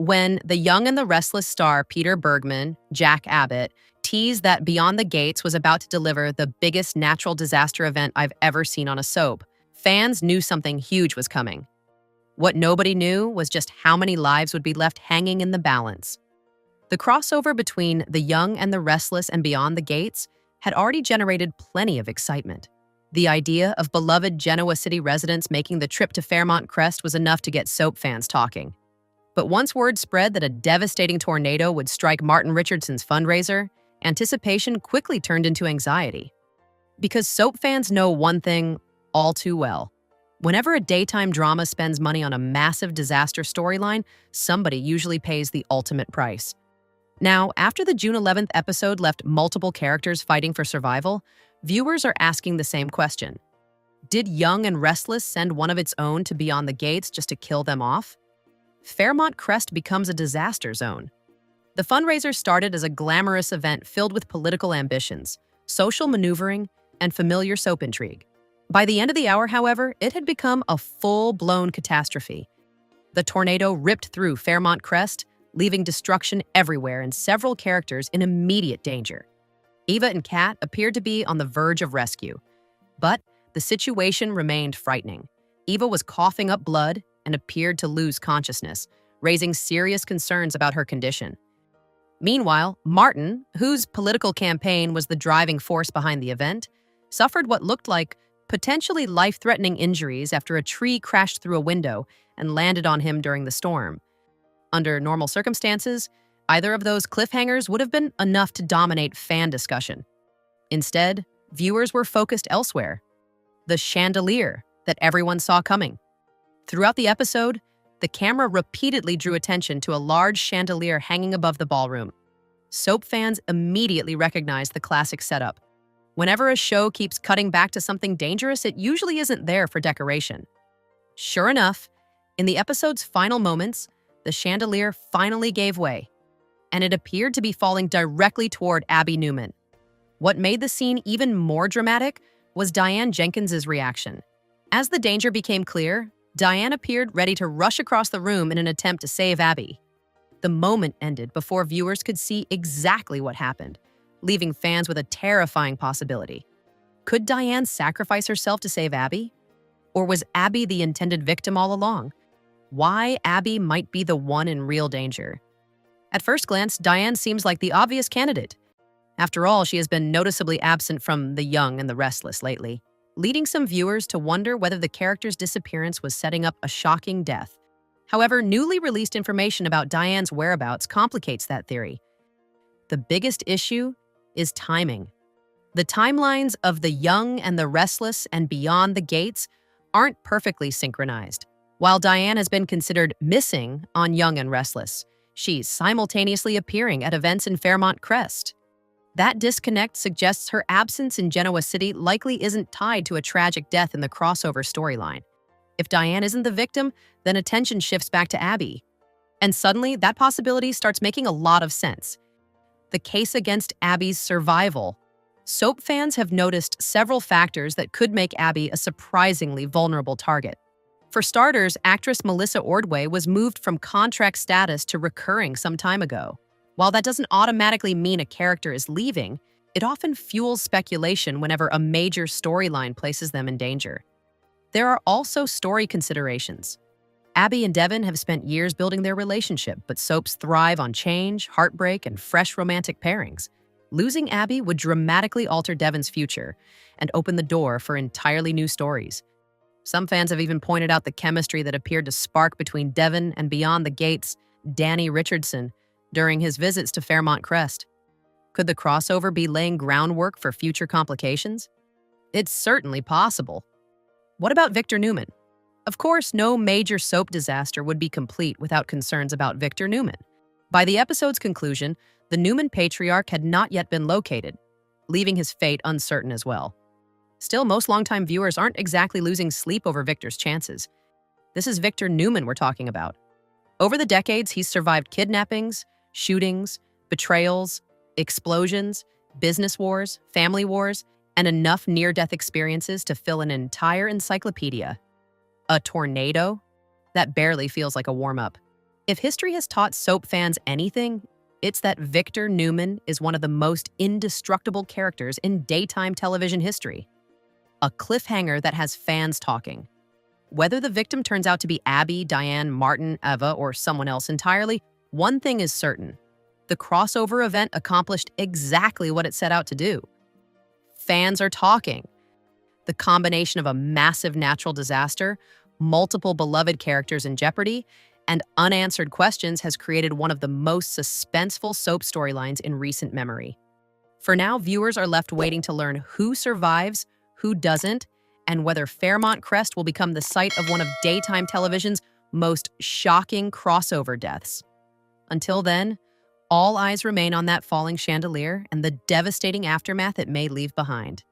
When The Young and the Restless star Peter Bergman, Jack Abbott, teased that Beyond the Gates was about to deliver the biggest natural disaster event I've ever seen on a soap, fans knew something huge was coming. What nobody knew was just how many lives would be left hanging in the balance. The crossover between The Young and the Restless and Beyond the Gates had already generated plenty of excitement. The idea of beloved Genoa City residents making the trip to Fairmont Crest was enough to get soap fans talking. But once word spread that a devastating tornado would strike Martin Richardson's fundraiser, anticipation quickly turned into anxiety. Because soap fans know one thing all too well. Whenever a daytime drama spends money on a massive disaster storyline, somebody usually pays the ultimate price. Now, after the June 11th episode left multiple characters fighting for survival, viewers are asking the same question. Did Young and Restless send one of its own to Beyond the Gates just to kill them off? Fairmont Crest becomes a disaster zone. The fundraiser started as a glamorous event filled with political ambitions, social maneuvering, and familiar soap intrigue. By the end of the hour, however, it had become a full-blown catastrophe. The tornado ripped through Fairmont Crest, leaving destruction everywhere and several characters in immediate danger. Eva and Kat appeared to be on the verge of rescue, but the situation remained frightening. Eva was coughing up blood and appeared to lose consciousness, raising serious concerns about her condition. Meanwhile, Martin, whose political campaign was the driving force behind the event, suffered what looked like potentially life-threatening injuries after a tree crashed through a window and landed on him during the storm. Under normal circumstances, either of those cliffhangers would have been enough to dominate fan discussion. Instead, viewers were focused elsewhere. The chandelier that everyone saw coming. Throughout the episode, the camera repeatedly drew attention to a large chandelier hanging above the ballroom. Soap fans immediately recognized the classic setup. Whenever a show keeps cutting back to something dangerous, it usually isn't there for decoration. Sure enough, in the episode's final moments, the chandelier finally gave way, and it appeared to be falling directly toward Abby Newman. What made the scene even more dramatic was Diane Jenkins's reaction. As the danger became clear, Diane appeared ready to rush across the room in an attempt to save Abby. The moment ended before viewers could see exactly what happened, leaving fans with a terrifying possibility. Could Diane sacrifice herself to save Abby? Or was Abby the intended victim all along? Why Abby might be the one in real danger? At first glance, Diane seems like the obvious candidate. After all, she has been noticeably absent from The Young and the Restless lately, leading some viewers to wonder whether the character's disappearance was setting up a shocking death. However, newly released information about Diane's whereabouts complicates that theory. The biggest issue is timing. The timelines of The Young and the Restless and Beyond the Gates aren't perfectly synchronized. While Diane has been considered missing on Young and Restless, she's simultaneously appearing at events in Fairmont Crest. That disconnect suggests her absence in Genoa City likely isn't tied to a tragic death in the crossover storyline. If Diane isn't the victim, then attention shifts back to Abby. And suddenly, that possibility starts making a lot of sense. The case against Abby's survival. Soap fans have noticed several factors that could make Abby a surprisingly vulnerable target. For starters, actress Melissa Ordway was moved from contract status to recurring some time ago. While that doesn't automatically mean a character is leaving, it often fuels speculation whenever a major storyline places them in danger. There are also story considerations. Abby and Devin have spent years building their relationship, but soaps thrive on change, heartbreak, and fresh romantic pairings. Losing Abby would dramatically alter Devin's future and open the door for entirely new stories. Some fans have even pointed out the chemistry that appeared to spark between Devin and Beyond the Gates' Danny Richardson during his visits to Fairmont Crest. Could the crossover be laying groundwork for future complications? It's certainly possible. What about Victor Newman? Of course, no major soap disaster would be complete without concerns about Victor Newman. By the episode's conclusion, the Newman patriarch had not yet been located, leaving his fate uncertain as well. Still, most longtime viewers aren't exactly losing sleep over Victor's chances. This is Victor Newman we're talking about. Over the decades, he's survived kidnappings, shootings, betrayals, explosions, business wars, family wars, and enough near-death experiences to fill an entire encyclopedia. A tornado? That barely feels like a warm-up. If history has taught soap fans anything, it's that Victor Newman is one of the most indestructible characters in daytime television history. A cliffhanger that has fans talking. Whether the victim turns out to be Abby, Diane, Martin, Eva, or someone else entirely, one thing is certain. The crossover event accomplished exactly what it set out to do. Fans are talking. The combination of a massive natural disaster, multiple beloved characters in jeopardy, and unanswered questions has created one of the most suspenseful soap storylines in recent memory. For now, viewers are left waiting to learn who survives, who doesn't, and whether Fairmont Crest will become the site of one of daytime television's most shocking crossover deaths. Until then, all eyes remain on that falling chandelier and the devastating aftermath it may leave behind.